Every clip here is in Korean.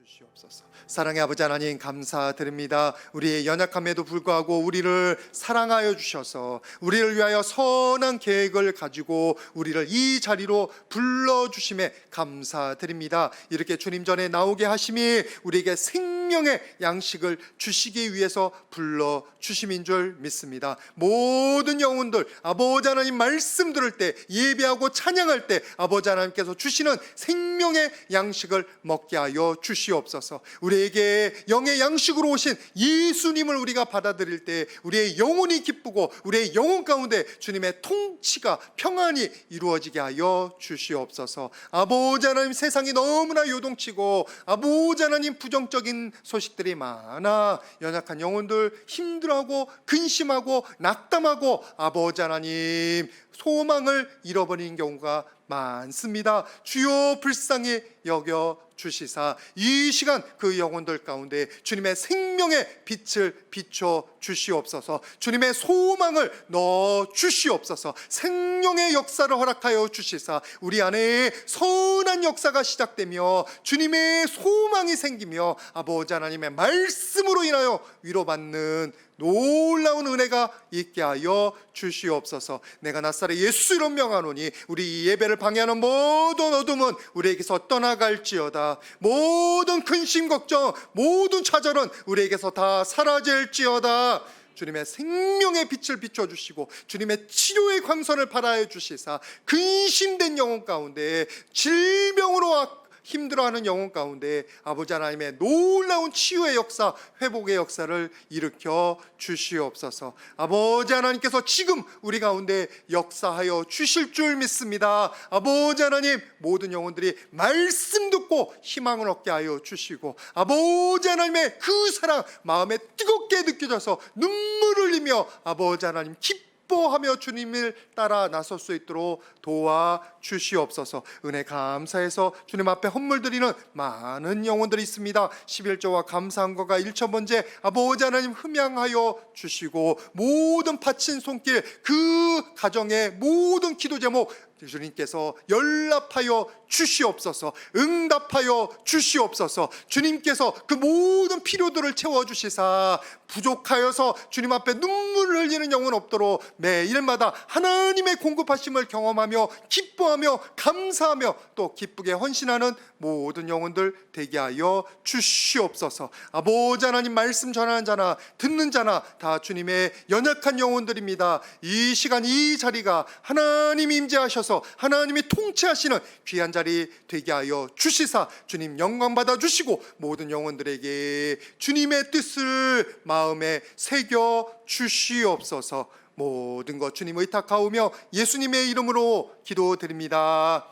주시옵소서. 사랑의 아버지 하나님 감사드립니다. 우리의 연약함에도 불구하고 우리를 사랑하여 주셔서 우리를 위하여 선한 계획을 가지고 우리를 이 자리로 불러주심에 감사드립니다. 이렇게 주님 전에 나오게 하심이 우리에게 생명의 양식을 주시기 위해서 불러주심인 줄 믿습니다. 모든 영혼들 아버지 하나님 말씀 들을 때, 예배하고 찬양할 때 아버지 하나님께서 주시는 생명의 양식을 먹게 하여 주시옵소서. 우리에게 영의 양식으로 오신 예수님을 우리가 받아들일 때 우리의 영혼이 기쁘고 우리의 영혼 가운데 주님의 통치가 평안히 이루어지게 하여 주시옵소서. 아버지 하나님, 세상이 너무나 요동치고 아버지 하나님 부정적인 소식들이 많아 연약한 영혼들 힘들어하고 근심하고 낙담하고 아버지 하나님 소망을 잃어버리는 경우가 많습니다. 주여 불쌍히 여겨 주시사 이 시간 그 영혼들 가운데 주님의 생명의 빛을 비춰 주시옵소서. 주님의 소망을 넣어 주시옵소서. 생명의 역사를 허락하여 주시사 우리 안에 선한 역사가 시작되며 주님의 소망이 생기며 아버지 하나님의 말씀으로 인하여 위로받는 놀라운 은혜가 있게 하여 주시옵소서. 내가 낫사렛 예수 이름 명하노니 우리 예배를 방해하는 모든 어둠은 우리에게서 떠나갈지어다. 모든 근심 걱정, 모든 좌절은 우리에게서 다 사라질지어다. 주님의 생명의 빛을 비춰주시고 주님의 치료의 광선을 발하여 주시사 근심된 영혼 가운데 질병으로 힘들어하는 영혼 가운데 아버지 하나님의 놀라운 치유의 역사, 회복의 역사를 일으켜 주시옵소서. 아버지 하나님께서 지금 우리 가운데 역사하여 주실 줄 믿습니다. 아버지 하나님, 모든 영혼들이 말씀 듣고 희망을 얻게 하여 주시고 아버지 하나님의 그 사랑 마음에 뜨겁게 느껴져서 눈물을 흘리며 아버지 하나님 기뻐하며 주님을 따라 나설 수 있도록 도와주시옵소서. 은혜 감사해서 주님 앞에 헌물 드리는 많은 영혼들이 있습니다. 11조와 감사한 거가 1,000번째 아버지 하나님 흠양하여 주시고 모든 바친 손길 그 가정의 모든 기도 제목 주님께서 연락하여 주시옵소서. 응답하여 주시옵소서. 주님께서 그 모든 필요들을 채워주시사 부족하여서 주님 앞에 눈물을 흘리는 영혼 없도록 매일마다 하나님의 공급하심을 경험하며 기뻐하며 감사하며 또 기쁘게 헌신하는 모든 영혼들 되게 하여 주시옵소서. 아버지 하나님 말씀 전하는 자나 듣는 자나 다 주님의 연약한 영혼들입니다. 이 시간 이 자리가 하나님이 임재하셔서 하나님이 통치하시는 귀한 자리 되게 하여 주시사 주님 영광 받아 주시고 모든 영혼들에게 주님의 뜻을 마음에 새겨 주시옵소서. 모든 것 주님 의탁하오며 예수님의 이름으로 기도드립니다.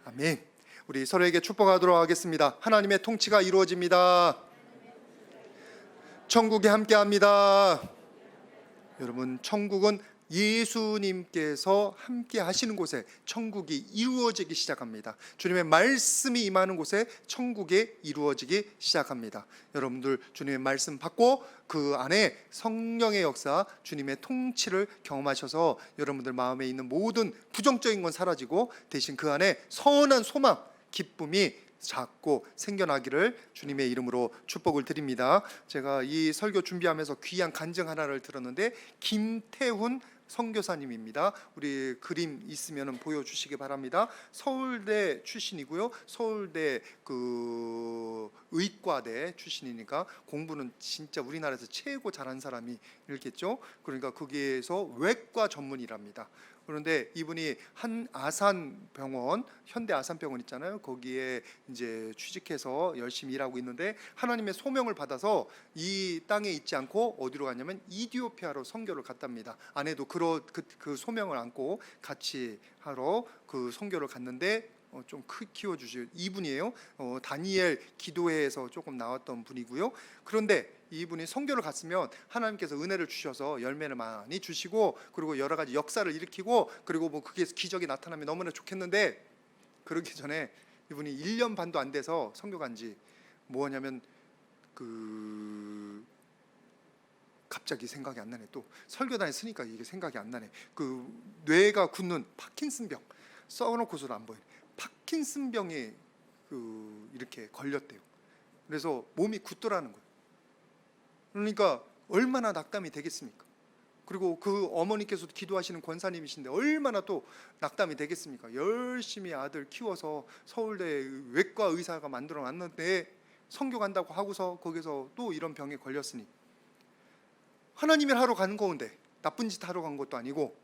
아멘. 우리 서로에게 축복하도록 하겠습니다. 하나님의 통치가 이루어집니다. 천국에 함께합니다. 여러분, 천국은 예수님께서 함께 하시는 곳에 천국이 이루어지기 시작합니다. 주님의 말씀이 임하는 곳에 천국이 이루어지기 시작합니다. 여러분들 주님의 말씀 받고 그 안에 성령의 역사, 주님의 통치를 경험하셔서 여러분들 마음에 있는 모든 부정적인 건 사라지고 대신 그 안에 선한 소망, 기쁨이 작고 생겨나기를 주님의 이름으로 축복을 드립니다. 제가 이 설교 준비하면서 귀한 간증 하나를 들었는데 김태훈 선교사님입니다. 우리 그림 있으면 보여주시기 바랍니다. 서울대 출신이고요. 서울대 그 의과대 출신이니까 공부는 진짜 우리나라에서 최고 잘한 사람이 있겠죠. 그러니까 거기에서 외과 전문이랍니다. 그런데 이분이 한 아산병원, 현대 아산병원 있잖아요. 거기에 이제 취직해서 열심히 일하고 있는데 하나님의 소명을 받아서 이 땅에 있지 않고 어디로 갔냐면 이디오피아로 선교를 갔답니다. 아내도 그 소명을 안고 같이 하러 그 선교를 갔는데 좀 키워주실 이분이에요. 다니엘 기도회에서 조금 나왔던 분이고요. 그런데 이분이 선교를 갔으면 하나님께서 은혜를 주셔서 열매를 많이 주시고 그리고 여러 가지 역사를 일으키고 그리고 뭐 그게 기적이 나타나면 너무나 좋겠는데 그러기 전에 이분이 1년 반도 안 돼서 선교 간지 뭐냐면 갑자기 생각이 안 나네. 또 설교단에 쓰니까 이게 생각이 안 나네. 그 뇌가 굳는 파킨슨병 써놓고서도 안 보이네. 파킨슨병에 이렇게 걸렸대요. 그래서 몸이 굳더라는 거예요. 그러니까 얼마나 낙담이 되겠습니까? 그리고 그 어머니께서도 기도하시는 권사님이신데 얼마나 또 낙담이 되겠습니까? 열심히 아들 키워서 서울대 외과 의사가 만들어 놨는데 선교 간다고 하고서 거기서 또 이런 병에 걸렸으니, 하나님을 하러 가는 건데 나쁜 짓 하러 간 것도 아니고,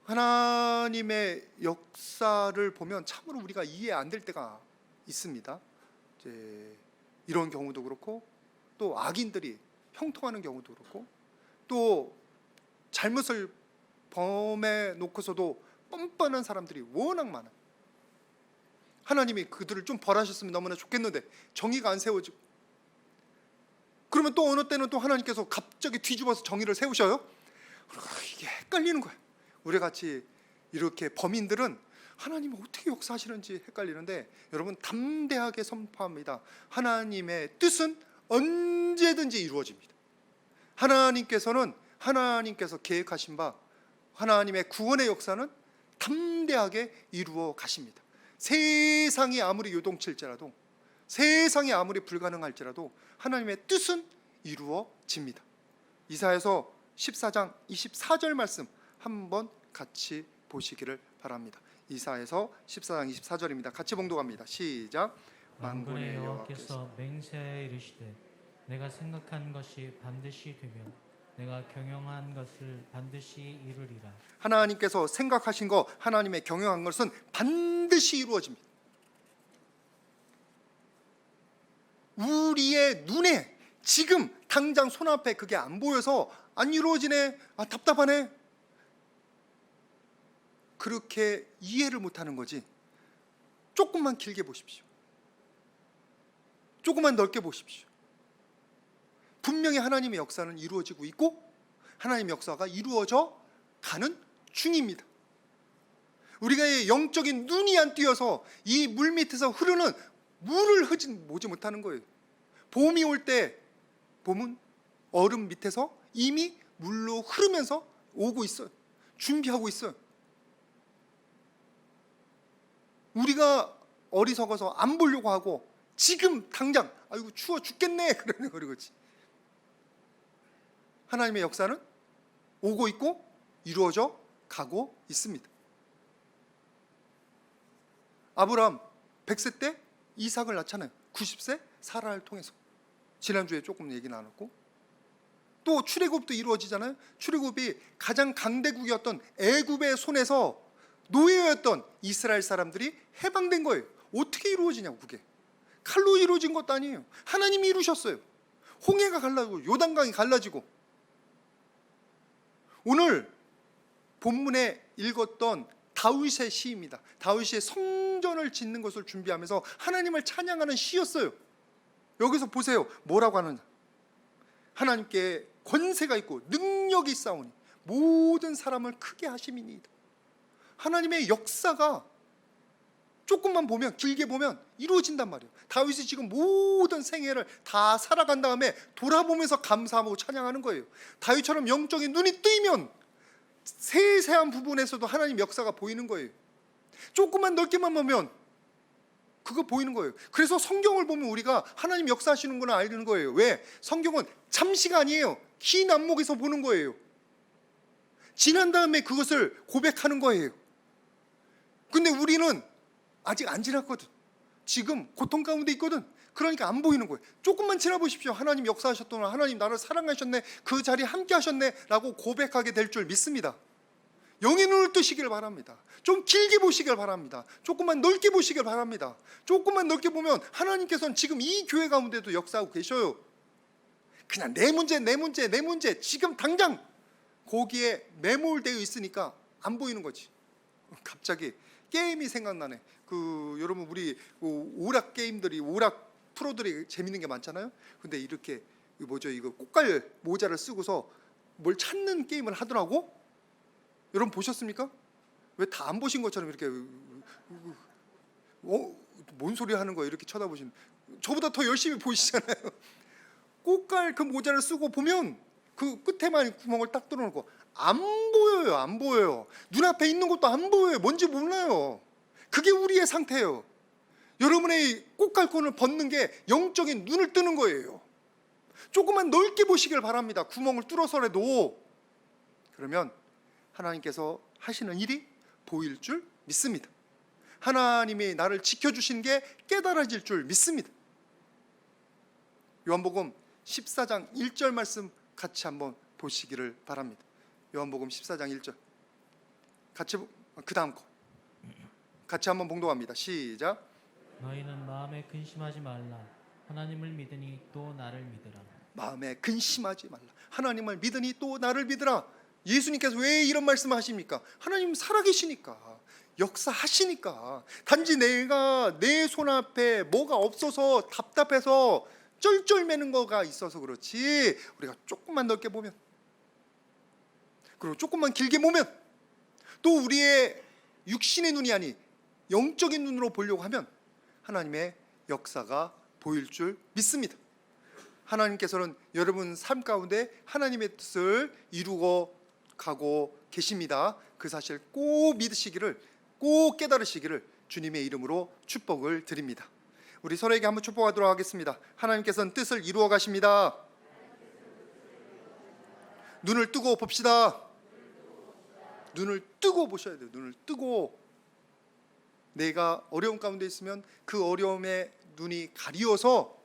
하나님의 역사를 보면 참으로 우리가 이해 안 될 때가 있습니다. 이제 이런 경우도 그렇고, 또 악인들이 형통하는 경우도 그렇고, 또 잘못을 범해 놓고서도 뻔뻔한 사람들이 워낙 많아요. 하나님이 그들을 좀 벌하셨으면 너무나 좋겠는데 정의가 안 세워지고, 그러면 또 어느 때는 또 하나님께서 갑자기 뒤집어서 정의를 세우셔요. 이게 헷갈리는 거예요. 우리같이 이렇게 범인들은 하나님이 어떻게 역사하시는지 헷갈리는데, 여러분 담대하게 선포합니다. 하나님의 뜻은 언제든지 이루어집니다. 하나님께서 계획하신 바, 하나님의 구원의 역사는 담대하게 이루어 가십니다. 세상이 아무리 요동칠지라도, 세상이 아무리 불가능할지라도 하나님의 뜻은 이루어집니다. 이사야서 14장 24절 말씀 한번 같이 보시기를 바랍니다. 이사야서 14장 24절입니다. 같이 봉독합니다. 시작. 만군의 여호와께서 맹세하여 이르시되 내가 생각한 것이 반드시 되며 내가 경영한 것을 반드시 이루리라. 하나님께서 생각하신 것, 하나님의 경영한 것은 반드시 이루어집니다. 우리의 눈에 지금 당장 손앞에 그게 안 보여서 안 이루어지네, 답답하네, 그렇게 이해를 못하는 거지. 조금만 길게 보십시오. 조금만 넓게 보십시오. 분명히 하나님의 역사는 이루어지고 있고 하나님의 역사가 이루어져 가는 중입니다. 우리가 영적인 눈이 안 띄어서 이 물 밑에서 흐르는 물을 보지 못하는 거예요. 봄이 올 때 봄은 얼음 밑에서 이미 물로 흐르면서 오고 있어요. 준비하고 있어요. 우리가 어리석어서 안 보려고 하고 지금 당장 아이고 추워 죽겠네 그러는 거지. 하나님의 역사는 오고 있고 이루어져 가고 있습니다. 아브라함 100세 때 이삭을 낳잖아요. 90세 사라를 통해서. 지난주에 조금 얘기 나눴고, 또 출애굽도 이루어지잖아요. 출애굽이 가장 강대국이었던 애굽의 손에서 노예였던 이스라엘 사람들이 해방된 거예요. 어떻게 이루어지냐고. 그게 칼로 이루어진 것도 아니에요. 하나님이 이루셨어요. 홍해가 갈라지고 요단강이 갈라지고. 오늘 본문에 읽었던 다윗의 시입니다. 다윗이 성전을 짓는 것을 준비하면서 하나님을 찬양하는 시였어요. 여기서 보세요. 뭐라고 하느냐. 하나님께 권세가 있고 능력이 있사오니 모든 사람을 크게 하심이니이다. 하나님의 역사가 조금만 보면, 길게 보면 이루어진단 말이에요. 다윗이 지금 모든 생애를 다 살아간 다음에 돌아보면서 감사하고 찬양하는 거예요. 다윗처럼 영적인 눈이 뜨이면 세세한 부분에서도 하나님 역사가 보이는 거예요. 조금만 넓게만 보면 그거 보이는 거예요. 그래서 성경을 보면 우리가 하나님 역사하시는구나 알는 거예요. 왜? 성경은 잠시가 아니에요. 긴 안목에서 보는 거예요. 지난 다음에 그것을 고백하는 거예요. 근데 우리는 아직 안 지났거든. 지금 고통 가운데 있거든. 그러니까 안 보이는 거예요. 조금만 지나보십시오. 하나님 역사하셨구나, 하나님 나를 사랑하셨네, 그 자리에 함께 하셨네 라고 고백하게 될 줄 믿습니다. 영의 눈을 뜨시길 바랍니다. 좀 길게 보시길 바랍니다. 조금만 넓게 보시길 바랍니다. 조금만 넓게 보면 하나님께서는 지금 이 교회 가운데도 역사하고 계셔요. 그냥 내 문제 지금 당장 거기에 매몰되어 있으니까 안 보이는 거지. 갑자기 게임이 생각나네. 여러분 우리 오락 게임들이, 오락 프로들이 재밌는 게 많잖아요. 근데 이렇게 이거 꽃갈 모자를 쓰고서 뭘 찾는 게임을 하더라고. 여러분 보셨습니까? 왜 다 안 보신 것처럼 이렇게 뭔 소리 하는 거예요? 이렇게 쳐다보시는. 저보다 더 열심히 보시잖아요. 꽃갈 그 모자를 쓰고 보면 그 끝에만 구멍을 딱 뚫어놓고 안 보여요. 안 보여요. 눈앞에 있는 것도 안 보여요. 뭔지 몰라요. 그게 우리의 상태예요. 여러분의 꽃갈콘을 벗는 게 영적인 눈을 뜨는 거예요. 조금만 넓게 보시길 바랍니다. 구멍을 뚫어서라도. 그러면 하나님께서 하시는 일이 보일 줄 믿습니다. 하나님이 나를 지켜주신 게 깨달아질 줄 믿습니다. 요한복음 14장 1절 말씀 같이 한번 보시기를 바랍니다. 요한복음 14장 1절 같이, 그 다음 거 같이 한번 봉독합니다. 시작. 너희는 마음에 근심하지 말라. 하나님을 믿으니 또 나를 믿으라. 마음에 근심하지 말라. 하나님을 믿으니 또 나를 믿으라. 예수님께서 왜 이런 말씀을 하십니까? 하나님 살아계시니까, 역사하시니까. 단지 내가 내 손앞에 뭐가 없어서 답답해서 쩔쩔매는 거가 있어서 그렇지, 우리가 조금만 넓게 보면, 그리고 조금만 길게 보면, 또 우리의 육신의 눈이 아닌 영적인 눈으로 보려고 하면 하나님의 역사가 보일 줄 믿습니다. 하나님께서는 여러분 삶 가운데 하나님의 뜻을 이루어 가고 계십니다. 그 사실 꼭 믿으시기를, 꼭 깨달으시기를 주님의 이름으로 축복을 드립니다. 우리 서로에게 한번 축복하도록 하겠습니다. 하나님께서는 뜻을 이루어 가십니다. 눈을 뜨고 봅시다. 눈을 뜨고 보셔야 돼요. 눈을 뜨고. 내가 어려움 가운데 있으면 그 어려움에 눈이 가리워서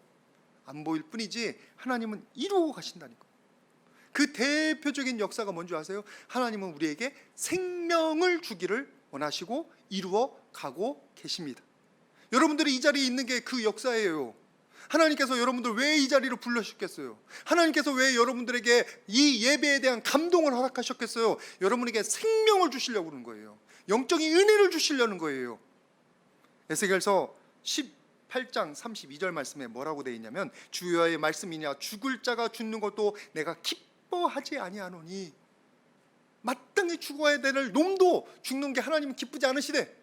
안 보일 뿐이지 하나님은 이루어 가신다니까. 그 대표적인 역사가 뭔지 아세요? 하나님은 우리에게 생명을 주기를 원하시고 이루어 가고 계십니다. 여러분들이 이 자리에 있는 게 그 역사예요. 하나님께서 여러분들 왜 이 자리로 불러주셨겠어요? 하나님께서 왜 여러분들에게 이 예배에 대한 감동을 허락하셨겠어요? 여러분에게 생명을 주시려고 그러는 거예요. 영적인 은혜를 주시려는 거예요. 에스겔서 18장 32절 말씀에 뭐라고 되어 있냐면, 주여의 말씀이냐, 죽을 자가 죽는 것도 내가 기뻐하지 아니하노니. 마땅히 죽어야 될 놈도 죽는 게 하나님은 기쁘지 않으시대.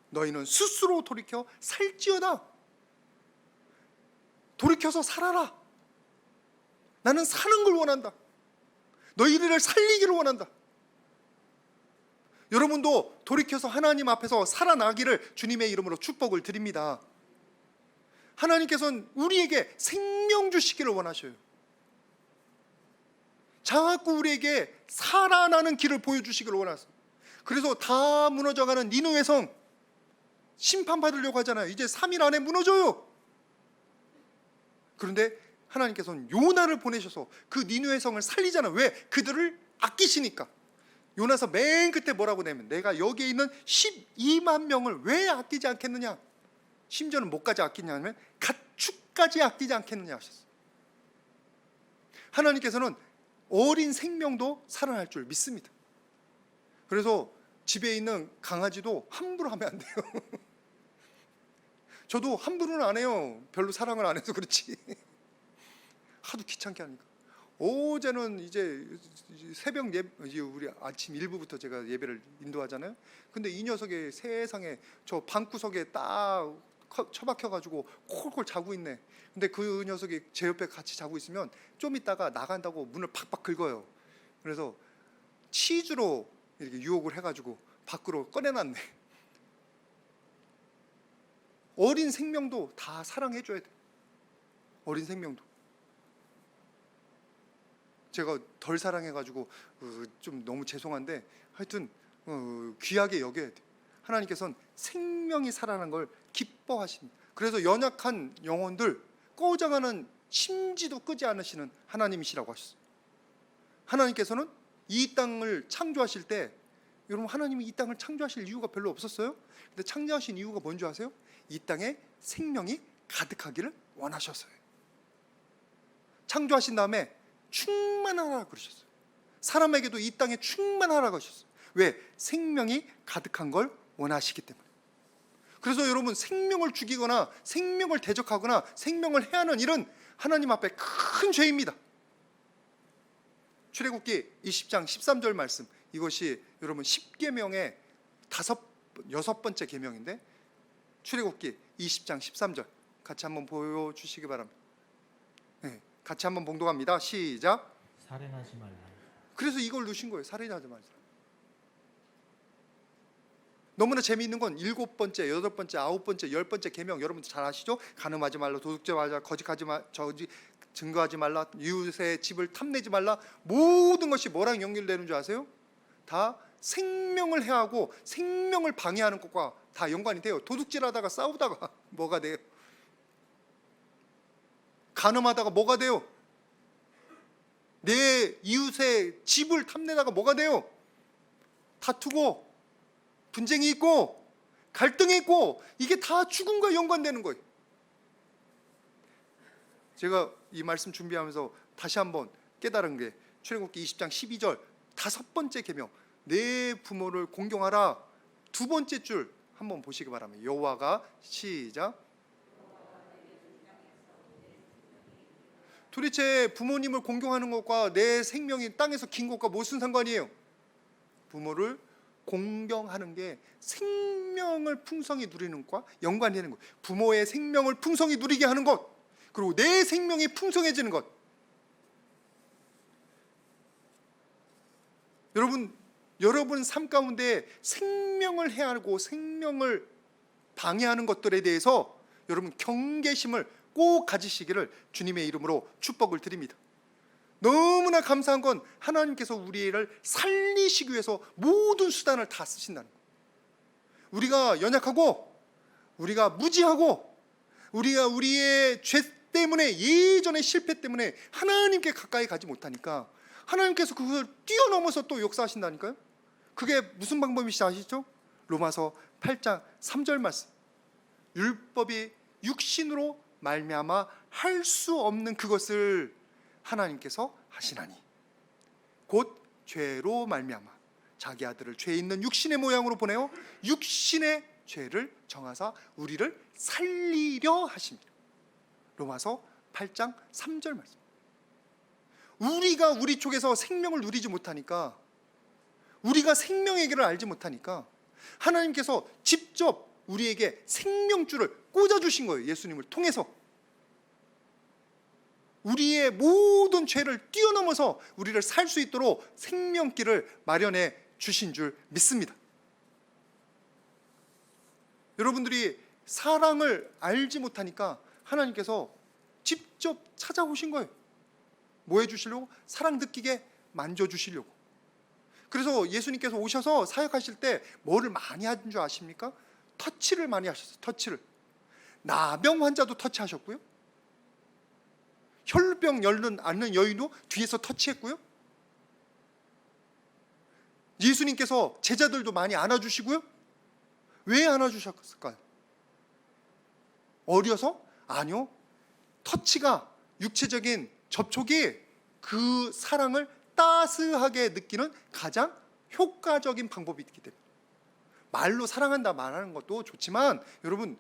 너희는 스스로 돌이켜 살지어다. 돌이켜서 살아라. 나는 사는 걸 원한다. 너희들을 살리기를 원한다. 여러분도 돌이켜서 하나님 앞에서 살아나기를 주님의 이름으로 축복을 드립니다. 하나님께서는 우리에게 생명 주시기를 원하셔요. 자꾸 우리에게 살아나는 길을 보여주시기를 원하세요. 그래서 다 무너져가는 니느웨 성 심판받으려고 하잖아요. 이제 3일 안에 무너져요. 그런데 하나님께서는 요나를 보내셔서 그 니느웨 성을 살리잖아요. 왜? 그들을 아끼시니까. 요나서 맨 끝에 뭐라고 내면, 내가 여기에 있는 12만 명을 왜 아끼지 않겠느냐, 심지어는 뭐까지 아끼냐면 가축까지 아끼지 않겠느냐 하셨어요. 하나님께서는 어린 생명도 살아날 줄 믿습니다. 그래서 집에 있는 강아지도 함부로 하면 안 돼요. 저도 함부로는 안 해요. 별로 사랑을 안 해서 그렇지. 하도 귀찮게 하니까. 어제는 이제 새벽 우리 아침 1부부터 제가 예배를 인도하잖아요. 근데 이 녀석이 세상에 저 방구석에 딱 처박혀가지고 콜콜 자고 있네. 근데 그 녀석이 제 옆에 같이 자고 있으면 좀 있다가 나간다고 문을 팍팍 긁어요. 그래서 치즈로 이렇게 유혹을 해가지고 밖으로 꺼내놨네. 어린 생명도 다 사랑해줘야 돼. 어린 생명도. 제가 덜 사랑해가지고 좀 너무 죄송한데, 하여튼 귀하게 여겨야 돼. 하나님께서는 생명이 살아나는 걸 기뻐하십니다. 그래서 연약한 영혼들, 꺼져가는 심지도 끄지 않으시는 하나님이시라고 하셨어요. 하나님께서는 이 땅을 창조하실 때, 여러분, 하나님이 이 땅을 창조하실 이유가 별로 없었어요. 근데 창조하신 이유가 뭔지 아세요? 이 땅에 생명이 가득하기를 원하셔서요. 창조하신 다음에 충만하라 그러셨어요. 사람에게도 이 땅에 충만하라 그러셨어요. 왜? 생명이 가득한 걸 원하시기 때문에. 그래서 여러분, 생명을 죽이거나 생명을 대적하거나 생명을 해하는 일은 하나님 앞에 큰 죄입니다. 출애굽기 20장 13절 말씀, 이것이 여러분 10계명의 6번째 계명인데, 출애굽기 20장 13절 같이 한번 보여주시기 바랍니다. 네, 같이 한번 봉독합니다. 시작. 살인하지 말라. 그래서 이걸 넣으신 거예요. 살인하지 말라. 너무나 재미있는 건 7번째, 8번째, 9번째, 10번째 계명, 여러분들 잘 아시죠? 간음하지 말라, 도둑질 말라, 거짓하지 말, 증거하지 말라, 이웃의 집을 탐내지 말라. 모든 것이 뭐랑 연결되는 줄 아세요? 다 생명을 해하고 생명을 방해하는 것과 다 연관이 돼요. 도둑질하다가 싸우다가 뭐가 돼요? 간음하다가 뭐가 돼요? 내 이웃의 집을 탐내다가 뭐가 돼요? 다투고 분쟁이 있고 갈등이 있고, 이게 다 죽음과 연관되는 거예요. 제가 이 말씀 준비하면서 다시 한번 깨달은 게 출애굽기 20장 12절 5번째 계명, 내 부모를 공경하라. 2번째 줄 한번 보시기 바랍니다. 여호와가, 시작. 도대체 부모님을 공경하는 것과 내 생명이 땅에서 긴 것과 무슨 상관이에요? 부모를 공경하는 게 생명을 풍성히 누리는 것과 연관이 되는 것. 부모의 생명을 풍성히 누리게 하는 것, 그리고 내 생명이 풍성해지는 것. 여러분 삶 가운데 생명을 해하고 생명을 방해하는 것들에 대해서 여러분 경계심을 꼭 가지시기를 주님의 이름으로 축복을 드립니다. 너무나 감사한 건 하나님께서 우리를 살리시기 위해서 모든 수단을 다 쓰신다는 거예요. 우리가 연약하고, 우리가 무지하고, 우리가 우리의 죄 때문에, 예전의 실패 때문에 하나님께 가까이 가지 못하니까 하나님께서 그걸 뛰어넘어서 또 역사하신다니까요. 그게 무슨 방법이시지 아시죠? 로마서 8장 3절 말씀. 율법이 육신으로 말미암아 할 수 없는 그것을 하나님께서 하시나니, 곧 죄로 말미암아 자기 아들을 죄 있는 육신의 모양으로 보내어 육신의 죄를 정하사 우리를 살리려 하십니다. 로마서 8장 3절 말씀. 우리가 우리 쪽에서 생명을 누리지 못하니까, 우리가 생명의 길을 알지 못하니까 하나님께서 직접 우리에게 생명줄을 꽂아주신 거예요. 예수님을 통해서 우리의 모든 죄를 뛰어넘어서 우리를 살 수 있도록 생명길을 마련해 주신 줄 믿습니다. 여러분들이 사랑을 알지 못하니까 하나님께서 직접 찾아오신 거예요. 뭐 해주시려고? 사랑 느끼게 만져주시려고. 그래서 예수님께서 오셔서 사역하실 때 뭐를 많이 하신 줄 아십니까? 터치를 많이 하셨어요. 터치를. 나병 환자도 터치하셨고요, 혈병 앓는 여인도 뒤에서 터치했고요, 예수님께서 제자들도 많이 안아주시고요. 왜 안아주셨을까요? 어려서? 아니요. 터치가, 육체적인 접촉이 그 사랑을 따스하게 느끼는 가장 효과적인 방법이 있기 때문에. 말로 사랑한다 말하는 것도 좋지만 여러분,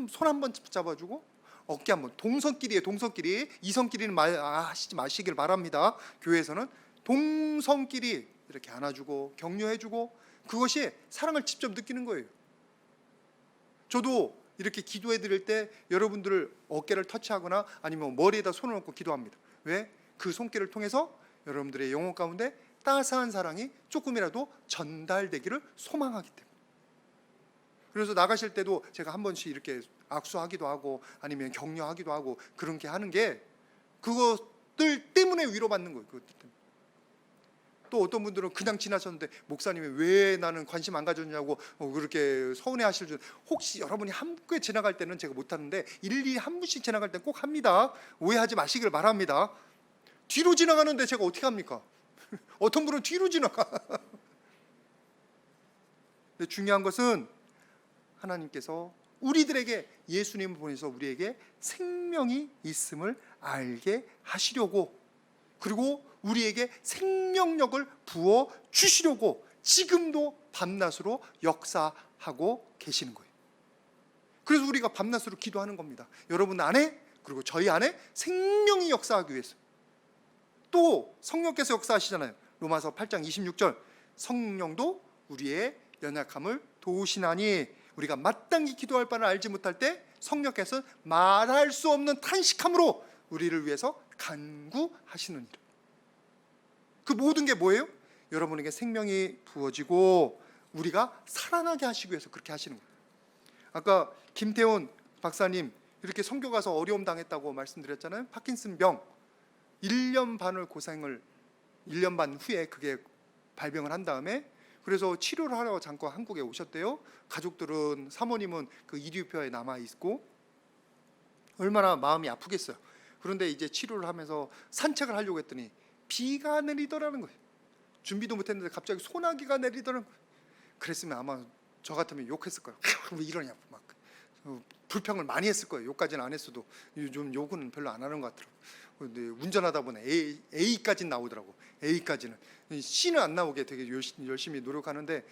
손 한 번 잡아주고 어깨 한번, 동성끼리에, 동성끼리, 이성끼리는 하시지 마시길 바랍니다. 교회에서는 동성끼리 이렇게 안아주고 격려해주고, 그것이 사랑을 직접 느끼는 거예요. 저도 이렇게 기도해 드릴 때 여러분들을 어깨를 터치하거나 아니면 머리에다 손을 얹고 기도합니다. 왜? 그 손길을 통해서 여러분들의 영혼 가운데 따스한 사랑이 조금이라도 전달되기를 소망하기 때문에. 그래서 나가실 때도 제가 한 번씩 이렇게 악수하기도 하고 아니면 격려하기도 하고, 그런 게 하는 게 그것들 때문에 위로받는 거예요. 그것들 때문에. 또 어떤 분들은 그냥 지나쳤는데 목사님이 왜 나는 관심 안 가졌냐고 그렇게 서운해하실 줄. 혹시 여러분이 함께 지나갈 때는 제가 못하는데 일일이 한 분씩 지나갈 때는 꼭 합니다. 오해하지 마시길 바랍니다. 뒤로 지나가는데 제가 어떻게 합니까? 어떤 분은 뒤로 지나가. 근데 중요한 것은 하나님께서 우리들에게 예수님을 보내서 우리에게 생명이 있음을 알게 하시려고, 그리고 우리에게 생명력을 부어 주시려고 지금도 밤낮으로 역사하고 계시는 거예요. 그래서 우리가 밤낮으로 기도하는 겁니다. 여러분 안에, 그리고 저희 안에 생명이 역사하기 위해서. 또 성령께서 역사하시잖아요. 로마서 8장 26절, 성령도 우리의 연약함을 도우시나니 우리가 마땅히 기도할 바를 알지 못할 때 성령께서 말할 수 없는 탄식함으로 우리를 위해서 간구하시느니라. 그 모든 게 뭐예요? 여러분에게 생명이 부어지고 우리가 살아나게 하시기 위해서 그렇게 하시는 거예요. 아까 김태훈 박사님 이렇게 선교 가서 어려움 당했다고 말씀드렸잖아요. 파킨슨 병 1년 반을 고생을 1년 반 후에 그게 발병을 한 다음에 그래서 치료를 하러 잠깐 한국에 오셨대요. 가족들은 사모님은 그 이디오피아에 남아 있고 얼마나 마음이 아프겠어요. 그런데 이제 치료를 하면서 산책을 하려고 했더니 비가 내리더라는 거예요. 준비도 못했는데 갑자기 소나기가 내리더라는 거예요. 그랬으면 아마 저 같으면 욕했을 거예요. 왜 이러냐고 막 불평을 많이 했을 거예요. 욕까지는 안 했어도 요즘 욕은 별로 안 하는 것 같더라고요. 근데 운전하다 보니 A까지는 나오더라고. A까지는 C는 안 나오게 되게 열심히 노력하는데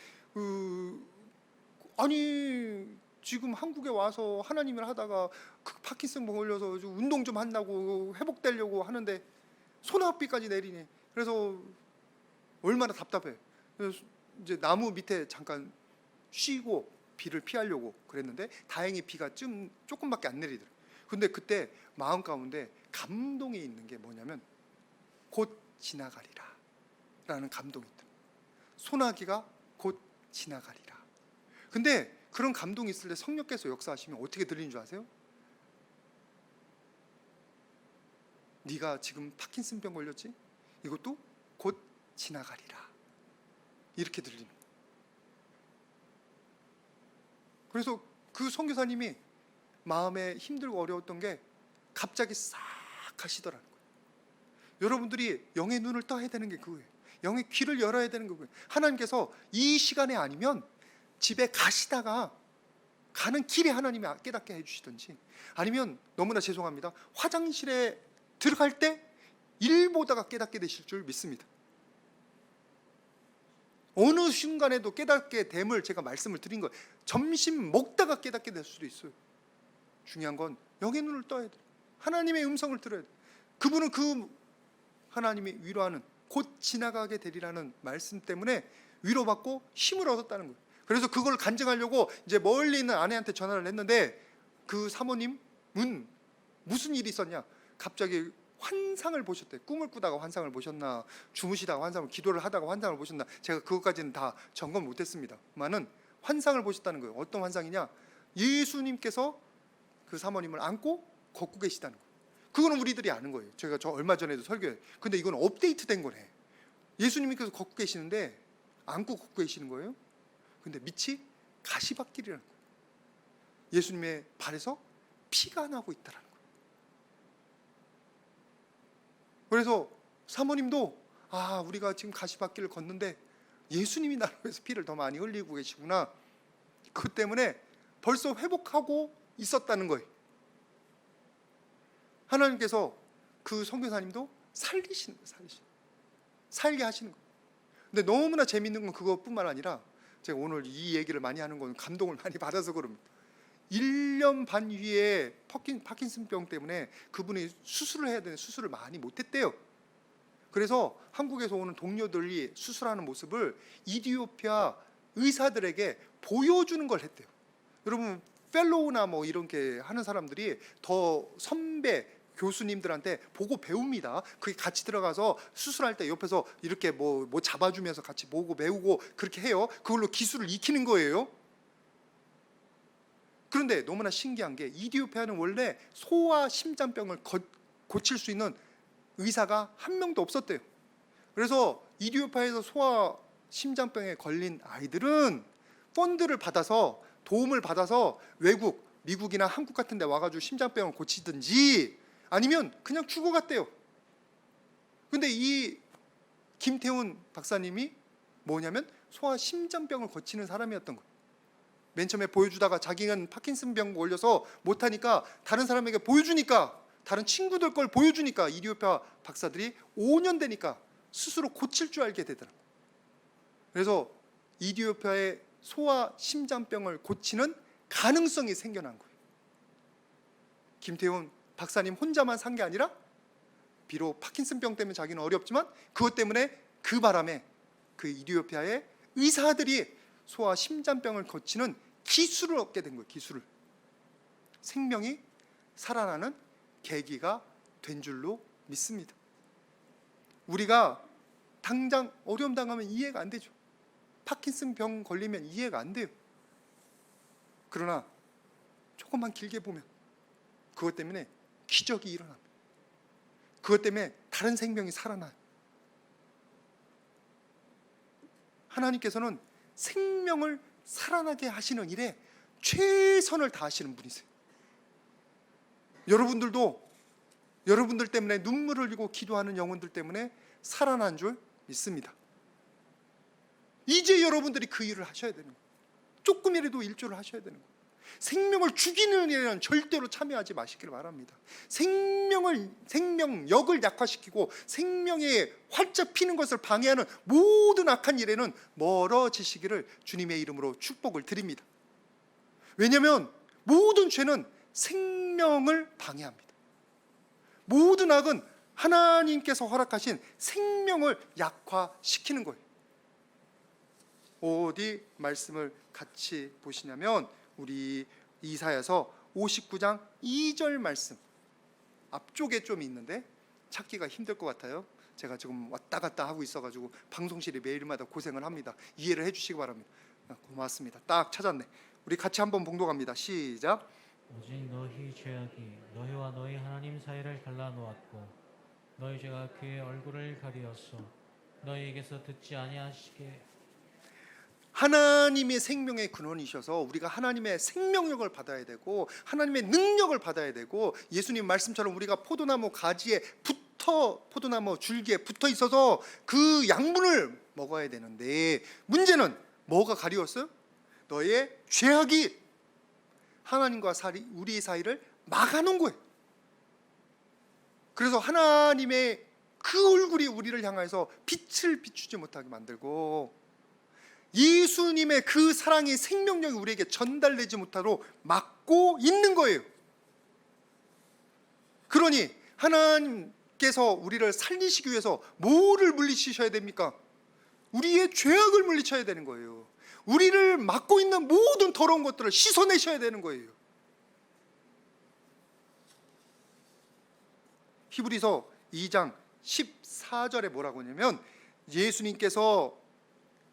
아니 지금 한국에 와서 하나님을 하다가 그 파킨슨병 걸려서 운동 좀 한다고 회복되려고 하는데 소나비까지 내리니 그래서 얼마나 답답해. 그래서 이제 나무 밑에 잠깐 쉬고 비를 피하려고 그랬는데 다행히 비가 조금밖에 안 내리더라고요. 근데 그때 마음 가운데 감동이 있는 게 뭐냐면 곧 지나가리라 라는 감동이 있다. 소나기가 곧 지나가리라. 근데 그런 감동이 있을 때 성령께서 역사하시면 어떻게 들리는 줄 아세요? 네가 지금 파킨슨병 걸렸지? 이것도 곧 지나가리라. 이렇게 들리는 거예요. 그래서 그 선교사님이 마음에 힘들고 어려웠던 게 갑자기 싹 가시더라는 거예요. 여러분들이 영의 눈을 떠야 되는 게 그거예요. 영의 귀를 열어야 되는 거예요. 하나님께서 이 시간에 아니면 집에 가시다가 가는 길에 하나님이 깨닫게 해주시든지 아니면 너무나 죄송합니다. 화장실에 들어갈 때 일 보다가 깨닫게 되실 줄 믿습니다. 어느 순간에도 깨닫게 됨을 제가 말씀을 드린 거예요. 점심 먹다가 깨닫게 될 수도 있어요. 중요한 건 영의 눈을 떠야 돼요. 하나님의 음성을 들어야 돼요. 그분은 그 하나님이 위로하는 곧 지나가게 되리라는 말씀 때문에 위로받고 힘을 얻었다는 거예요. 그래서 그걸 간증하려고 이제 멀리 있는 아내한테 전화를 했는데 그 사모님은 무슨 일이 있었냐? 갑자기 환상을 보셨대. 꿈을 꾸다가 환상을 보셨나, 주무시다가 환상을, 기도를 하다가 환상을 보셨나, 제가 그것까지는 다 점검 못했습니다. 많은 환상을 보셨다는 거예요. 어떤 환상이냐? 예수님께서 그 사모님을 안고 걷고 계시다는 거예요. 그거는 우리들이 아는 거예요. 제가 저 얼마 전에도 설교해. 근데 이건 업데이트된 거네. 예수님께서 걷고 계시는데 안고 걷고 계시는 거예요. 근데 밑이 가시밭길이라는 거예요. 예수님의 발에서 피가 나고 있다라는 거예요. 그래서 사모님도 우리가 지금 가시밭길을 걷는데 예수님이 나를 위해서 피를 더 많이 흘리고 계시구나. 그 때문에 벌써 회복하고 있었다는 거예요. 하나님께서 그 선교사님도 살리시는 거예요. 살게 하시는 거예요. 근데 너무나 재밌는 건 그것뿐만 아니라 제가 오늘 이 얘기를 많이 하는 건 감동을 많이 받아서 그럽니다. 1년 반 위에 파킨슨병 때문에 그분이 수술을 해야 되는 수술을 많이 못했대요. 그래서 한국에서 오는 동료들이 수술하는 모습을 이디오피아 의사들에게 보여주는 걸 했대요. 여러분 펠로우나 뭐 이렇게 하는 사람들이 더 선배 교수님들한테 보고 배웁니다. 그게 같이 들어가서 수술할 때 옆에서 이렇게 뭐 잡아주면서 같이 보고 배우고 그렇게 해요. 그걸로 기술을 익히는 거예요. 그런데 너무나 신기한 게 이디오피아는 원래 소아 심장병을 고칠 수 있는 의사가 한 명도 없었대요. 그래서 이디오피아에서 소아 심장병에 걸린 아이들은 펀드를 받아서 도움을 받아서 외국, 미국이나 한국 같은 데 와가지고 심장병을 고치든지 아니면 그냥 죽어갔대요. 근데 이 김태훈 박사님이 뭐냐면 소아 심장병을 고치는 사람이었던 거예요. 맨 처음에 보여주다가 자기는 파킨슨병 걸려서 못하니까 다른 사람에게 보여주니까 다른 친구들 걸 보여주니까 이디오피아 박사들이 5년 되니까 스스로 고칠 줄 알게 되더라고요. 그래서 이디오피아의 소아 심장병을 고치는 가능성이 생겨난 거예요. 김태훈 박사님 혼자만 산 게 아니라 비록 파킨슨병 때문에 자기는 어렵지만 그것 때문에 그 바람에 그 이디오피아의 의사들이 소아 심장병을 고치는 기술을 얻게 된 거예요. 기술을. 생명이 살아나는 계기가 된 줄로 믿습니다. 우리가 당장 어려움 당하면 이해가 안 되죠. 파킨슨 병 걸리면 이해가 안 돼요. 그러나 조금만 길게 보면 그것 때문에 기적이 일어납니다. 그것 때문에 다른 생명이 살아나요. 하나님께서는 생명을 살아나게 하시는 일에 최선을 다하시는 분이세요. 여러분들도 여러분들 때문에 눈물을 흘리고 기도하는 영혼들 때문에 살아난 줄 믿습니다. 이제 여러분들이 그 일을 하셔야 되는 거예요. 조금이라도 일조를 하셔야 되는 거예요. 생명을 죽이는 일에는 절대로 참여하지 마시길 바랍니다. 생명력을 약화시키고 생명에 활짝 피는 것을 방해하는 모든 악한 일에는 멀어지시기를 주님의 이름으로 축복을 드립니다. 왜냐하면 모든 죄는 생명을 방해합니다. 모든 악은 하나님께서 허락하신 생명을 약화시키는 거예요. 어디 말씀을 같이 보시냐면 우리 이사야서 59장 2절 말씀 앞쪽에 좀 있는데 찾기가 힘들 것 같아요. 제가 지금 왔다 갔다 하고 있어가지고 방송실에 매일마다 고생을 합니다. 이해를 해주시기 바랍니다. 고맙습니다. 딱 찾았네. 우리 같이 한번 봉독합니다. 시작. 오직 너희 죄악이 너희와 너희 하나님 사이를 갈라놓았고 너희 죄가 그의 얼굴을 가리었어 너희에게서 듣지 아니하시게. 하나님의 생명의 근원이셔서 우리가 하나님의 생명력을 받아야 되고 하나님의 능력을 받아야 되고 예수님 말씀처럼 우리가 포도나무 가지에 포도나무 줄기에 붙어 있어서 그 양분을 먹어야 되는데 문제는 뭐가 가리웠어요? 너의 죄악이 하나님과 우리 사이를 막아놓은 거예요. 그래서 하나님의 그 얼굴이 우리를 향해서 빛을 비추지 못하게 만들고 예수님의 그 사랑의 생명력이 우리에게 전달되지 못하도록 막고 있는 거예요. 그러니 하나님께서 우리를 살리시기 위해서 뭐를 물리치셔야 됩니까? 우리의 죄악을 물리쳐야 되는 거예요. 우리를 막고 있는 모든 더러운 것들을 씻어내셔야 되는 거예요. 히브리서 2장 14절에 뭐라고 하냐면 예수님께서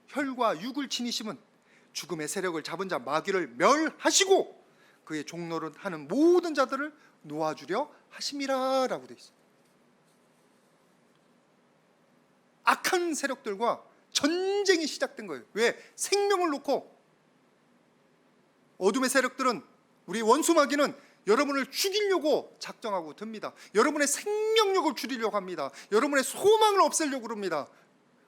혈과 육을 지니심은 죽음의 세력을 잡은 자 마귀를 멸하시고 그의 종노릇 하는 모든 자들을 놓아주려 하심이라 라고 되어 있어요. 악한 세력들과 전쟁이 시작된 거예요. 왜? 생명을 놓고 어둠의 세력들은 우리 원수 마귀는 여러분을 죽이려고 작정하고 듭니다. 여러분의 생명력을 줄이려고 합니다. 여러분의 소망을 없애려고 합니다.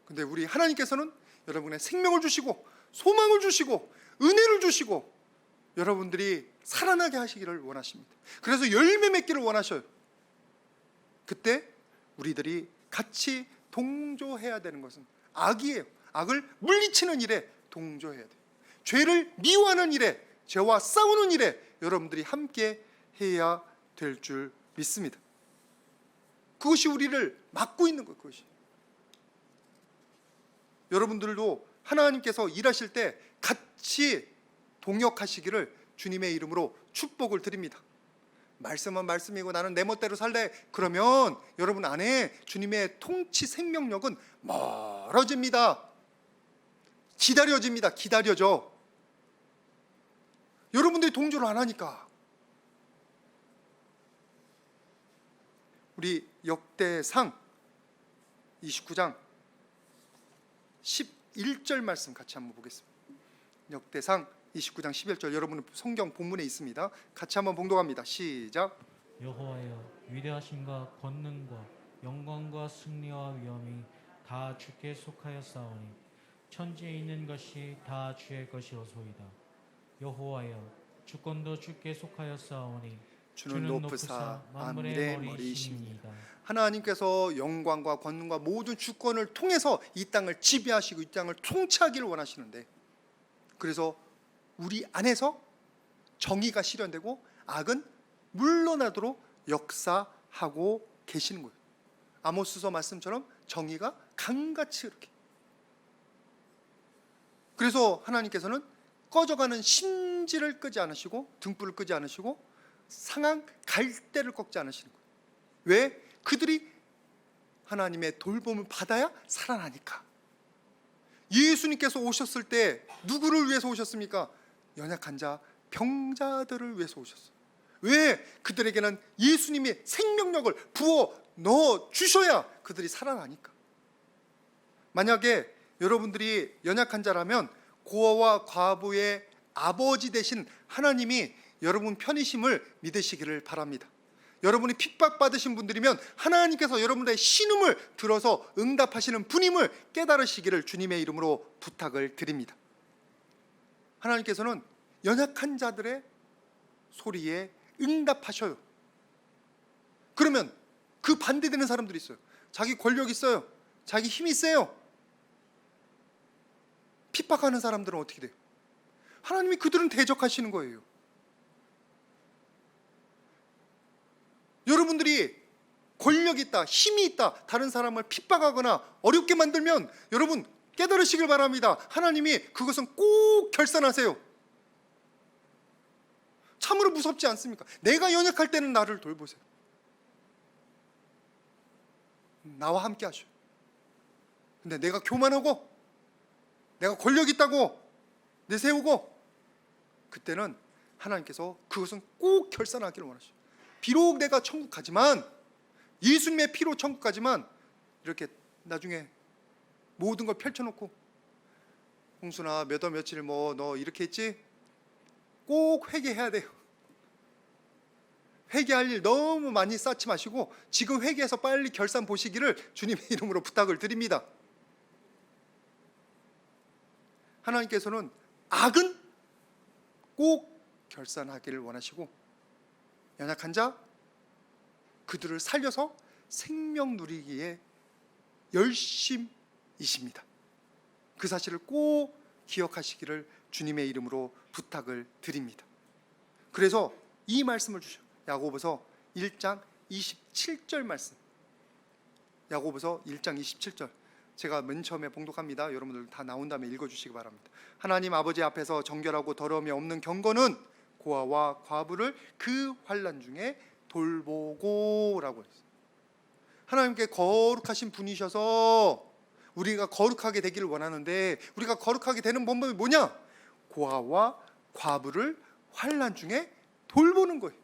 근데 우리 하나님께서는 여러분의 생명을 주시고 소망을 주시고 은혜를 주시고 여러분들이 살아나게 하시기를 원하십니다. 그래서 열매 맺기를 원하셔요. 그때 우리들이 같이 동조해야 되는 것은 악이에요. 악을 물리치는 일에 동조해야 돼요. 죄를 미워하는 일에, 죄와 싸우는 일에 여러분들이 함께 해야 될 줄 믿습니다. 그것이 우리를 막고 있는 거예요. 그것이. 여러분들도 하나님께서 일하실 때 같이 동역하시기를 주님의 이름으로 축복을 드립니다. 말씀은 말씀이고 나는 내 멋대로 살래. 그러면 여러분 안에 주님의 통치 생명력은 멀어집니다. 기다려집니다. 기다려져. 여러분들이 동조를 안 하니까. 우리 역대상 29장 11절 말씀 같이 한번 보겠습니다. 역대상 29장 11절 여러분은 성경 본문에 있습니다. 같이 한번 봉독합니다. 시작. 여호와여 위대하심과 권능과 영광과 승리와 위엄이 다 주께 속하였사오니 천지에 있는 것이 다 주의 것이로소이다. 여호와여 주권도 주께 속하였사오니 주는 높으사 만물의 머리이시니이다. 머리이십니다. 하나님께서 영광과 권능과 모든 주권을 통해서 이 땅을 지배하시고 이 땅을 통치하기를 원하시는데 그래서 우리 안에서 정의가 실현되고 악은 물러나도록 역사하고 계시는 거예요. 아모스서 말씀처럼 정의가 강같이 이렇게. 그래서 하나님께서는 꺼져가는 심지를 끄지 않으시고 등불을 끄지 않으시고 상한 갈대를 꺾지 않으시는 거예요. 왜? 그들이 하나님의 돌봄을 받아야 살아나니까. 예수님께서 오셨을 때 누구를 위해서 오셨습니까? 연약한 자, 병자들을 위해서 오셨어요. 왜? 그들에게는 예수님이 생명력을 부어 넣어 주셔야 그들이 살아나니까. 만약에 여러분들이 연약한 자라면 고아와 과부의 아버지 되신 하나님이 여러분 편이심을 믿으시기를 바랍니다. 여러분이 핍박받으신 분들이면 하나님께서 여러분들의 신음을 들어서 응답하시는 분임을 깨달으시기를 주님의 이름으로 부탁을 드립니다. 하나님께서는 연약한 자들의 소리에 응답하셔요. 그러면 그 반대되는 사람들이 있어요. 자기 권력 있어요. 자기 힘이 세요. 핍박하는 사람들은 어떻게 돼요? 하나님이 그들은 대적하시는 거예요. 여러분들이 권력이 있다, 힘이 있다, 다른 사람을 핍박하거나 어렵게 만들면 여러분 깨달으시길 바랍니다. 하나님이 그것은 꼭 결산하세요. 참으로 무섭지 않습니까? 내가 연약할 때는 나를 돌보세요. 나와 함께 하셔. 근데 내가 교만하고 내가 권력 있다고 내세우고 그때는 하나님께서 그것은 꼭 결산하기를 원하시죠. 비록 내가 천국 가지만, 예수님의 피로 천국 가지만, 이렇게 나중에 모든 걸 펼쳐놓고 홍순아 몇 월 며칠 뭐 너 이렇게 했지? 꼭 회개해야 돼요. 회개할 일 너무 많이 쌓지 마시고 지금 회개해서 빨리 결산 보시기를 주님의 이름으로 부탁을 드립니다. 하나님께서는 악은 꼭 결산하기를 원하시고 연약한 자, 그들을 살려서 생명 누리기에 열심이십니다. 그 사실을 꼭 기억하시기를 주님의 이름으로 부탁을 드립니다. 그래서 이 말씀을 주셔요. 야고보서 1장 27절 말씀. 야고보서 1장 27절. 제가 맨 처음에 봉독합니다. 여러분들 다 나온 다음에 읽어주시기 바랍니다. 하나님 아버지 앞에서 정결하고 더러움이 없는 경건은 고아와 과부를 그 환난 중에 돌보고라고 했어요. 하나님께 거룩하신 분이셔서 우리가 거룩하게 되기를 원하는데 우리가 거룩하게 되는 방법이 뭐냐? 고아와 과부를 환난 중에 돌보는 거예요.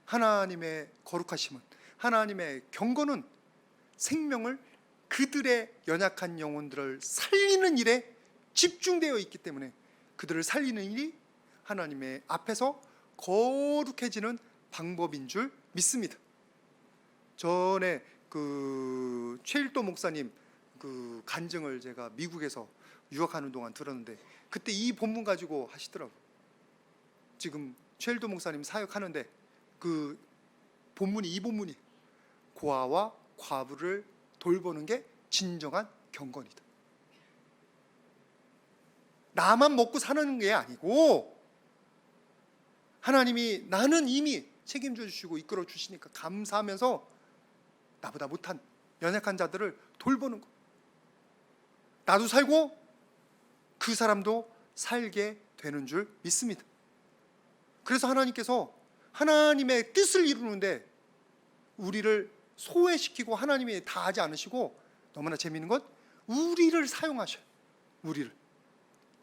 하나님의 거룩하심은, 하나님의 경건은 생명을, 그들의 연약한 영혼들을 살리는 일에 집중되어 있기 때문에 그들을 살리는 일이 하나님의 앞에서 거룩해지는 방법인 줄 믿습니다. 전에 그 최일도 목사님 그 간증을 제가 미국에서 유학하는 동안 들었는데 그때 이 본문 가지고 하시더라고요. 지금 최일도 목사님 사역하는데 그 본문이 이 본문이 고아와 과부를 돌보는 게 진정한 경건이다. 나만 먹고 사는 게 아니고 하나님이 나는 이미 책임져 주시고 이끌어 주시니까 감사하면서 나보다 못한 연약한 자들을 돌보는 거. 나도 살고 그 사람도 살게 되는 줄 믿습니다. 그래서 하나님께서 하나님의 뜻을 이루는데 우리를 소외시키고 하나님이 다 하지 않으시고 너무나 재미있는 건 우리를 사용하셔요. 우리를.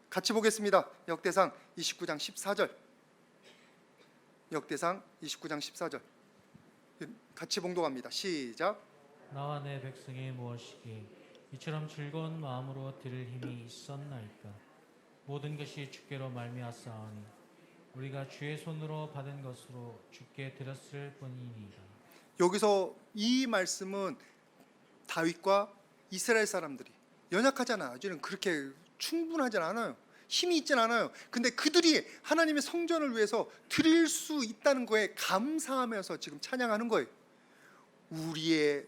같이 보겠습니다. 역대상 29장 14절. 역대상 29장 14절. 같이 봉독합니다. 시작. 나와 내 백성이 무엇이기에 이처럼 즐거운 마음으로 들을 힘이 있었나이까. 모든 것이 주께로 말미암았사오니 우리가 주의 손으로 받은 것으로 주께 드렸을 뿐이니이다. 여기서 이 말씀은 다윗과 이스라엘 사람들이 연약하잖아요. 아직은 그렇게 충분하지 않아요. 힘이 있진 않아요. 근데 그들이 하나님의 성전을 위해서 드릴 수 있다는 거에 감사하면서 지금 찬양하는 거예요. 우리의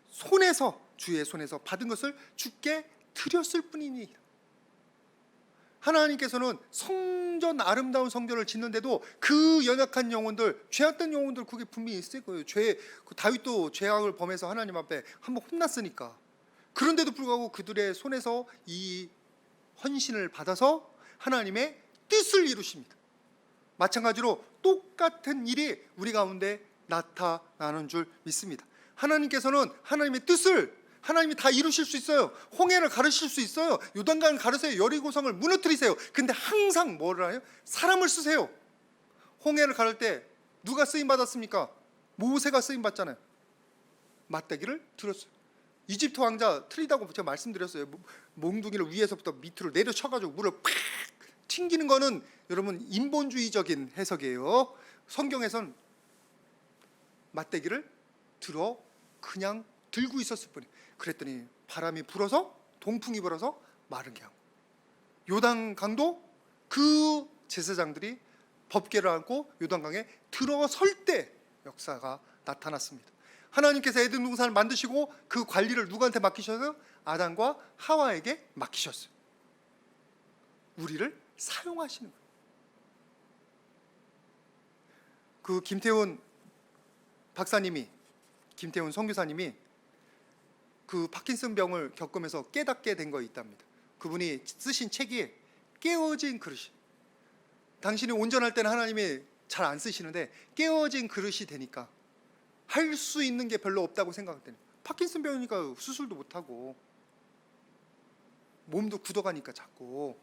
손에서, 주의 손에서 받은 것을 주께 드렸을 뿐이니. 하나님께서는 성전, 아름다운 성전을 짓는데도 그 연약한 영혼들, 죄악된 영혼들 그게 분명히 있을 거예요. 다윗도 죄악을 범해서 하나님 앞에 한번 혼났으니까. 그런데도 불구하고 그들의 손에서 이 헌신을 받아서 하나님의 뜻을 이루십니다. 마찬가지로 똑같은 일이 우리 가운데 나타나는 줄 믿습니다. 하나님께서는 하나님의 뜻을, 하나님이 다 이루실 수 있어요. 홍해를 가르실 수 있어요. 요단강을 가르세요. 여리고성을 무너뜨리세요. 근데 항상 뭐를 해요? 사람을 쓰세요. 홍해를 가를 때 누가 쓰임 받았습니까? 모세가 쓰임 받잖아요. 맞대기를 들었어요. 이집트 왕자 틀리다고 제가 말씀드렸어요. 몽둥이를 위에서부터 밑으로 내려쳐가지고 물을 팍 튕기는 거는 여러분 인본주의적인 해석이에요. 성경에선 맞대기를 들어 그냥 들고 있었을 뿐이에요. 그랬더니 바람이 불어서 동풍이 불어서 마르게 하고, 요단강도 그 제사장들이 법궤를 안고 요단강에 들어설 때 역사가 나타났습니다. 하나님께서 에덴 동산을 만드시고 그 관리를 누구한테 맡기셔서 아담과 하와에게 맡기셨어요. 우리를 사용하시는 거예요. 그 김태훈 선교사님이 그 파킨슨 병을 겪으면서 깨닫게 된 거 있답니다. 그분이 쓰신 책이 깨어진 그릇이. 당신이 온전할 때는 하나님이 잘 안 쓰시는데 깨어진 그릇이 되니까 할 수 있는 게 별로 없다고 생각했더니, 파킨슨 병이니까 수술도 못하고 몸도 굳어가니까 자꾸.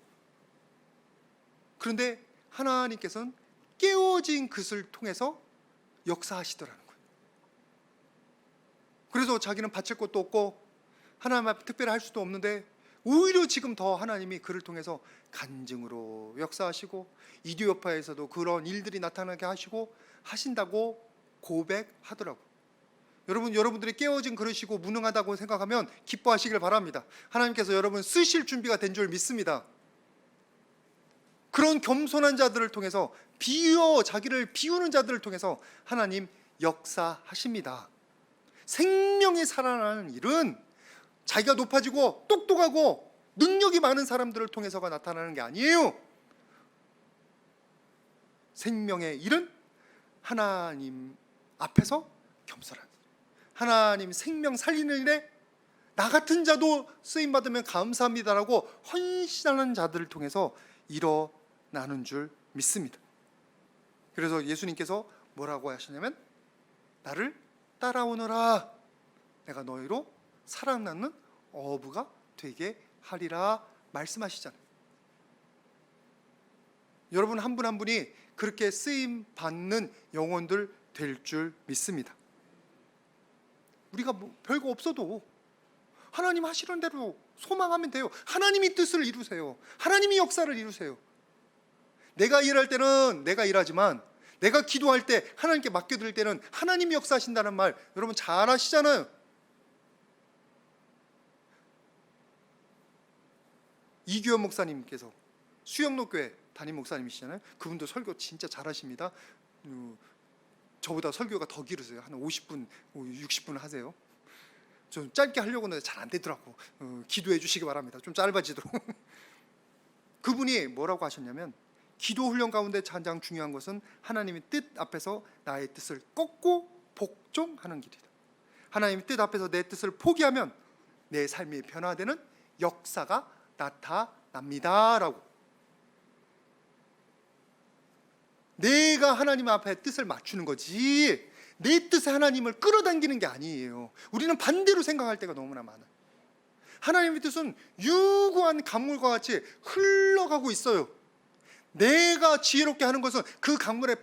그런데 하나님께서는 깨어진 그릇을 통해서 역사하시더라는 거예요. 그래서 자기는 바칠 것도 없고 하나님 앞에 특별히 할 수도 없는데 오히려 지금 더 하나님이 그를 통해서 간증으로 역사하시고 이디오파에서도 그런 일들이 나타나게 하시고 하신다고 고백하더라고요. 여러분들이 깨어진 그릇이고 무능하다고 생각하면 기뻐하시길 바랍니다. 하나님께서 여러분 쓰실 준비가 된 줄 믿습니다. 그런 겸손한 자들을 통해서 자기를 비우는 자들을 통해서 하나님 역사하십니다. 생명이 살아나는 일은 자기가 높아지고 똑똑하고 능력이 많은 사람들을 통해서가 나타나는 게 아니에요. 생명의 일은 하나님 앞에서 겸손한, 하나님 생명 살리는 일에 나 같은 자도 쓰임 받으면 감사합니다라고 헌신하는 자들을 통해서 일어나는 줄 믿습니다. 그래서 예수님께서 뭐라고 하시냐면, 나를 따라오너라, 내가 너희로 사랑나는 어부가 되게 하리라 말씀하시잖아요. 여러분 한 분 한 분이 그렇게 쓰임 받는 영혼들 될 줄 믿습니다. 우리가 별거 없어도 하나님 하시는 대로 소망하면 돼요. 하나님이 뜻을 이루세요. 하나님이 역사를 이루세요. 내가 일할 때는 내가 일하지만 내가 기도할 때, 하나님께 맡겨드릴 때는 하나님이 역사하신다는 말 여러분 잘 아시잖아요. 이규현 목사님께서 수영로교회 담임 목사님이시잖아요. 그분도 설교 진짜 잘하십니다. 저보다 설교가 더 길으세요. 한 50분, 60분 하세요. 좀 짧게 하려고 하는데 잘 안 되더라고. 기도해 주시기 바랍니다. 좀 짧아지도록. 그분이 뭐라고 하셨냐면, 기도 훈련 가운데 가장 중요한 것은 하나님의 뜻 앞에서 나의 뜻을 꺾고 복종하는 길이다. 하나님의 뜻 앞에서 내 뜻을 포기하면 내 삶이 변화되는 역사가 나타납니다라고. 내가 하나님 앞에 뜻을 맞추는 거지 내 뜻에 하나님을 끌어당기는 게 아니에요. 우리는 반대로 생각할 때가 너무나 많아요. 하나님의 뜻은 유구한 강물과 같이 흘러가고 있어요. 내가 지혜롭게 하는 것은 그 강물에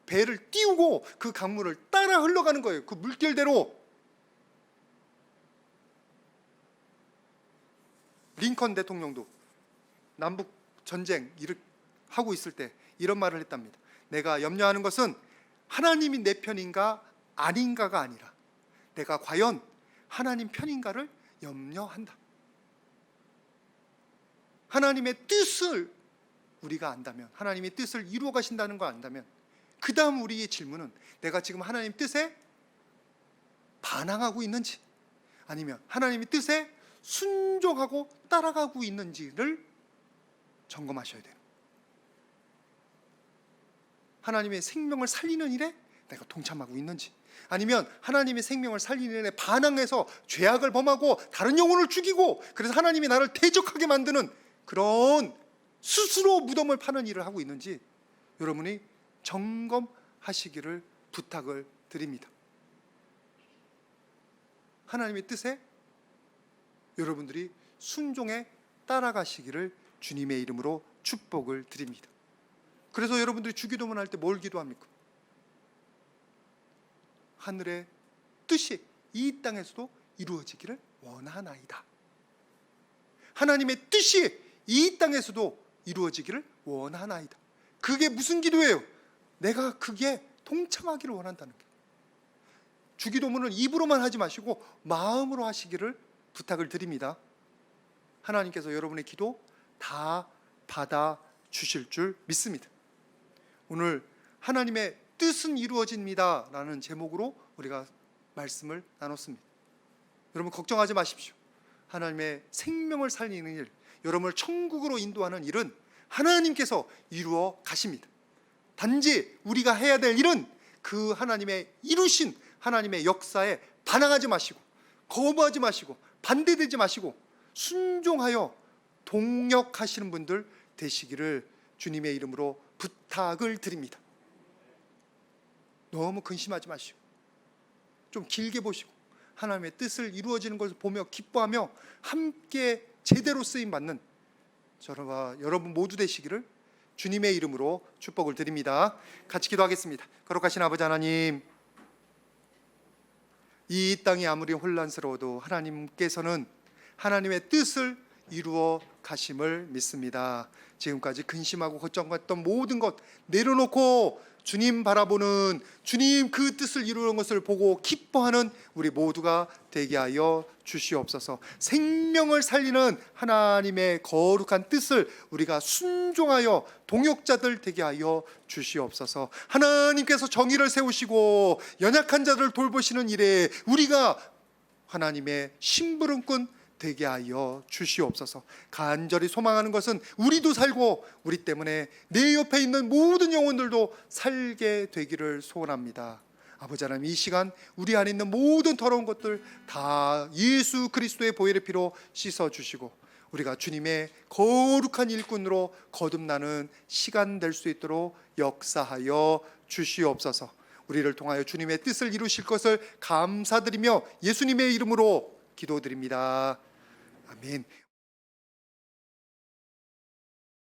배를 띄우고 그 강물을 따라 흘러가는 거예요. 그 물결대로. 링컨 대통령도 남북 전쟁 하고 있을 때 이런 말을 했답니다. 내가 염려하는 것은 하나님이 내 편인가 아닌가가 아니라 내가 과연 하나님 편인가를 염려한다. 하나님의 뜻을 우리가 안다면, 하나님의 뜻을 이루어 가신다는 걸 안다면, 그 다음 우리의 질문은 내가 지금 하나님 뜻에 반항하고 있는지 아니면 하나님의 뜻에 순종하고 따라가고 있는지를 점검하셔야 돼요. 하나님의 생명을 살리는 일에 내가 동참하고 있는지, 아니면 하나님의 생명을 살리는 일에 반항해서 죄악을 범하고 다른 영혼을 죽이고 그래서 하나님이 나를 대적하게 만드는 그런 스스로 무덤을 파는 일을 하고 있는지 여러분이 점검하시기를 부탁을 드립니다. 하나님의 뜻에 여러분들이 순종에 따라가시기를 주님의 이름으로 축복을 드립니다. 그래서 여러분들이 주기도문 할 때 뭘 기도합니까? 하늘의 뜻이 이 땅에서도 이루어지기를 원하나이다. 하나님의 뜻이 이 땅에서도 이루어지기를 원하나이다. 그게 무슨 기도예요? 내가 그게 동참하기를 원한다는 게. 주기도문을 입으로만 하지 마시고 마음으로 하시기를 부탁을 드립니다. 하나님께서 여러분의 기도 다 받아 주실 줄 믿습니다. 오늘 하나님의 뜻은 이루어집니다 라는 제목으로 우리가 말씀을 나눴습니다. 여러분 걱정하지 마십시오. 하나님의 생명을 살리는 일, 여러분을 천국으로 인도하는 일은 하나님께서 이루어 가십니다. 단지 우리가 해야 될 일은 그 하나님의 이루신 하나님의 역사에 반항하지 마시고, 거부하지 마시고, 반대되지 마시고 순종하여 동역하시는 분들 되시기를 주님의 이름으로 부탁을 드립니다. 너무 근심하지 마시고 좀 길게 보시고 하나님의 뜻을 이루어지는 것을 보며 기뻐하며 함께 제대로 쓰임 받는 저와 여러분 모두 되시기를 주님의 이름으로 축복을 드립니다. 같이 기도하겠습니다. 거룩하신 아버지 하나님, 이 땅이 아무리 혼란스러워도 하나님께서는 하나님의 뜻을 이루어 가심을 믿습니다. 지금까지 근심하고 걱정했던 모든 것 내려놓고 주님 바라보는, 주님 그 뜻을 이루는 것을 보고 기뻐하는 우리 모두가 되게 하여 주시옵소서. 생명을 살리는 하나님의 거룩한 뜻을 우리가 순종하여 동역자들 되게 하여 주시옵소서. 하나님께서 정의를 세우시고 연약한 자들을 돌보시는 일에 우리가 하나님의 심부름꾼 되게 하여 주시옵소서. 간절히 소망하는 것은 우리도 살고 우리 때문에 내 옆에 있는 모든 영혼들도 살게 되기를 소원합니다. 아버지 하나님, 이 시간 우리 안에 있는 모든 더러운 것들 다 예수 그리스도의 보혈의 피로 씻어주시고 우리가 주님의 거룩한 일꾼으로 거듭나는 시간 될 수 있도록 역사하여 주시옵소서. 우리를 통하여 주님의 뜻을 이루실 것을 감사드리며 예수님의 이름으로 기도드립니다. 아멘.